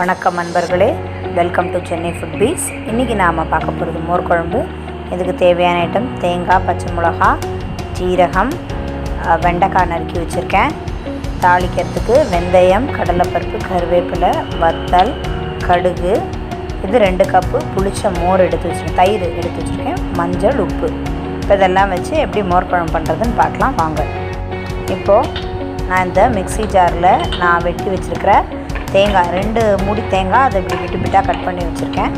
வணக்கம் நண்பர்களே, welcome to Chennai ஃபுட்பீஸ். இன்றைக்கி நாம் பார்க்க போகிறது மோர் குழம்பு. இதுக்கு தேவையான ஐட்டம் தேங்காய், பச்சை மிளகா, ஜீரகம், வெண்டைக்காய் நறுக்கி வச்சுருக்கேன். தாளிக்கிறதுக்கு வெந்தயம், கடலைப்பருப்பு, கருவேப்பிலை, வத்தல், கடுகு, இது 2 கப்பு புளிச்ச மோர் எடுத்து வச்சுருக்கேன், தயிர் எடுத்து வச்சுருக்கேன், மஞ்சள், உப்பு. இப்போ இதெல்லாம் வச்சு எப்படி மோர் குழம்பு பண்ணுறதுன்னு பார்க்கலாம் வாங்க. இப்போது நான் இந்த மிக்ஸி ஜாரில் நான் வெட்டி வச்சுருக்கிற தேங்காய் 2 மூடி தேங்காய், அதை இப்படி விட்டு விட்டாக கட் பண்ணி வச்சுருக்கேன்.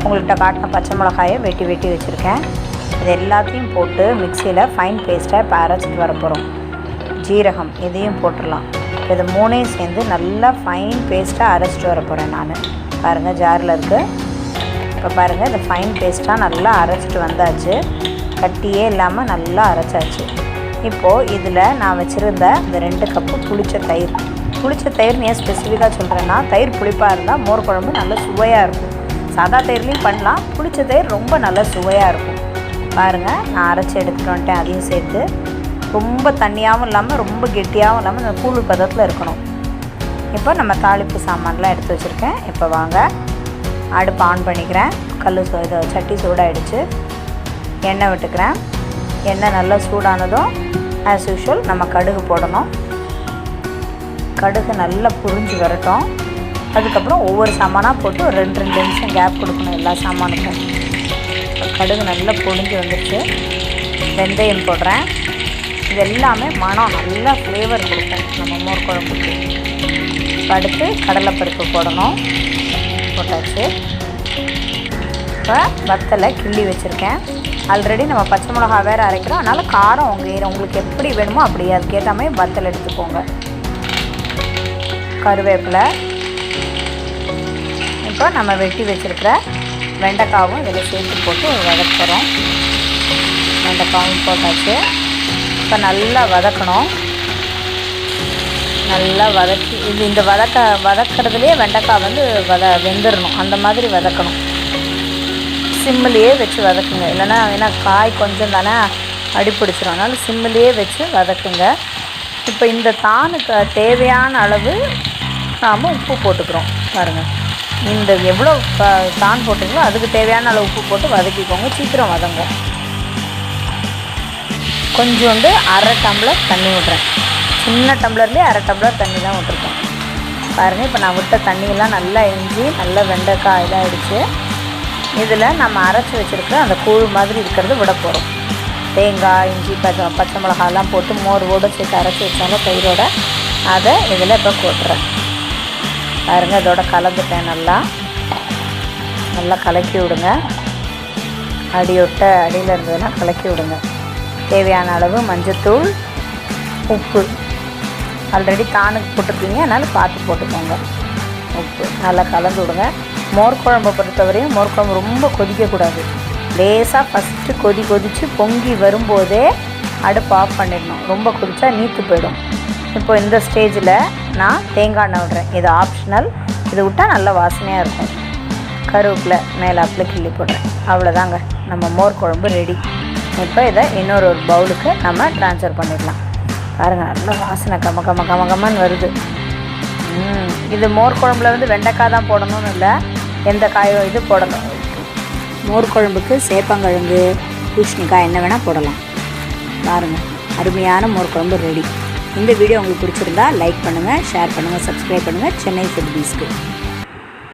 உங்கள்கிட்ட காட்டின பச்சை மிளகாயை வெட்டி வச்சுருக்கேன். இது எல்லாத்தையும் போட்டு மிக்சியில் ஃபைன் பேஸ்ட்டாக இப்போ அரைச்சிட்டு வர போகிறோம். ஜீரகம் இதையும் போட்டுடலாம். இது 3ஐயும் சேர்ந்து நல்லா ஃபைன் பேஸ்ட்டாக அரைச்சிட்டு வர போகிறேன் நான். பாருங்கள், ஜாரில் இருக்குது. இப்போ பாருங்கள், இது ஃபைன் பேஸ்ட்டாக நல்லா அரைச்சிட்டு வந்தாச்சு. கட்டியே இல்லாமல் நல்லா அரைச்சாச்சு. இப்போது இதில் நான் வச்சுருந்த இந்த 2 கப்பு புளிச்ச தயிர் ஏன் ஸ்பெசிஃபிக்காக சொல்கிறேன்னா, தயிர் புளிப்பாக இருந்தால் மோர் குழம்பு நல்ல சுவையாக இருக்கும். சாதா தயிர்லேயும் பண்ணலாம், புளிச்ச தயிர் ரொம்ப நல்ல சுவையாக இருக்கும். பாருங்கள், நான் அரைச்சி எடுத்துகிட்டு வந்துட்டேன். அதையும் சேர்த்து ரொம்ப தண்ணியாகவும் இல்லாமல் ரொம்ப கெட்டியாகவும் இல்லாமல் இந்த கூழ் பதத்தில் இருக்கணும். இப்போ நம்ம தாளிப்பு சாமான்லாம் எடுத்து வச்சுருக்கேன். இப்போ வாங்க, அடுப்பு ஆன் பண்ணிக்கிறேன். சட்டி சூடாகிடுச்சு. எண்ணெய் விட்டுக்கிறேன். எண்ணெய் நல்லா சூடானதும் ஆஸ் யூஷுவல் நம்ம கடுகு போடணும். கடுகு நல்லா புரிஞ்சு வரட்டும். அதுக்கப்புறம் ஒவ்வொரு சாமானாக போட்டு ஒரு 2 நிமிஷம் கேப் கொடுக்கணும் எல்லா சாமானுக்கும். கடுகு நல்லா பொழிஞ்சு வந்துடுச்சு. வெந்தயம் போடுறேன். இது எல்லாமே மனம் நல்லா ஃப்ளேவர் கொடுக்கும் நம்ம மோர் குழம்புக்கு. அடுத்து கடலைப்பருப்பு போடணும். போட்டாச்சு. இப்போ வத்தலை கிள்ளி வச்சுருக்கேன். ஆல்ரெடி நம்ம பச்சை மிளகா வேறு அரைக்கிறோம், அதனால் காரம் உங்களுக்கு எப்படி வேணுமோ அப்படி அதுக்கேற்ற மாதிரி வத்தல் எடுத்துக்கோங்க. கருவேப்பிலை. இப்போ நம்ம வெட்டி வச்சுருக்கிற வெண்டைக்காவும் இதில் சேர்த்து போட்டு வதக்குறோம். வெண்டைக்காவும் போட்டாச்சு. இப்போ நல்லா வதக்கணும். நல்லா வதக்கி இந்த வதக்கிறதுலேயே வெண்டைக்காய் வந்து வெந்துடணும். அந்த மாதிரி வதக்கணும். சிம்மிலேயே வச்சு வதக்குங்க, இல்லைன்னா ஏன்னா காய் கொஞ்சம் தானே அடிப்பிடிச்சிடும். அதனால சிம்மிலேயே வச்சு வதக்குங்க. இப்போ இந்த தானுக்கு தேவையான அளவு நாம் உப்பு போட்டுக்கிறோம். பாருங்கள், இந்த எவ்வளோ தான் போட்டுங்களோ அதுக்கு தேவையான அளவு உப்பு போட்டு வதக்கிக்கோங்க. சீக்கிரம் வதங்கும். கொஞ்சோண்டு 1/2 டம்ளர் தண்ணி விட்றேன். சின்ன டம்ளர்லேயே 1/2 டம்ளர் தண்ணி தான் விட்டுருக்கேன். பாருங்கள், இப்போ நான் விட்ட தண்ணியெல்லாம் நல்லா இஞ்சி நல்லா வெண்டைக்காய் இதாகிடுச்சு. இதில் நம்ம அரைச்சி வச்சுருக்கிற அந்த கூழ் மாதிரி இருக்கிறது விட போகிறோம். தேங்காய், இஞ்சி, பச்சை மிளகாலாம் போட்டு மோரோடு சேர்த்து அரைச்சி வச்சாலும் தயிரோட அதை இதில் இப்போ போட்டுறேன். பாருங்கள், இதோட கலந்துட்டேன். நல்லா கலக்கி விடுங்க. அடியில் இருந்ததுன்னா கலக்கி விடுங்க. தேவையான அளவு மஞ்சத்தூள், உப்பு ஆல்ரெடி தானுக்கு போட்டிருக்கீங்க, அதனால் பார்த்து போட்டுக்கோங்க. உப்பு நல்லா கலந்து விடுங்க. மோர் குழம்பை பொறுத்தவரையும் மோர் குழம்பு ரொம்ப கொதிக்கக்கூடாது. லேசாக ஃபஸ்ட்டு கொதித்து பொங்கி வரும்போதே அடுப்பு ஆஃப் பண்ணிடணும். ரொம்ப கொதிச்சா நீத்து போயிடும். இப்போ இந்த ஸ்டேஜில் நான் தேங்காய் எண்ணெய் விடுறேன். இது ஆப்ஷனல். இது விட்டால் நல்ல வாசனையாக இருக்கும். கருவேப்பிலை மேலாப்பில் கிள்ளி போடுறேன். அவ்வளோதாங்க, நம்ம மோர் குழம்பு ரெடி. இப்போ இதை இன்னொரு பவுலுக்கு நம்ம ட்ரான்ஸ்ஃபர் பண்ணிடலாம். பாருங்கள், நல்ல வாசனை கமன்னு வருது. இது மோர் குழம்புல வந்து வெண்டைக்காய் தான் போடணும்னு இல்லை, எந்த காயோ இது போடணும். மோர் குழம்புக்கு சேப்பங்கிழங்கு, பூசணிக்காய் என்ன வேணால் போடலாம். பாருங்கள், அருமையான மோர் குழம்பு ரெடி. இந்த வீடியோ உங்களுக்கு பிடிச்சிருந்தா லைக் பண்ணுங்கள், ஷேர் பண்ணுங்கள், சப்ஸ்கிரைப் பண்ணுங்கள் சென்னை ஃபுட்பீஸ்க்கு.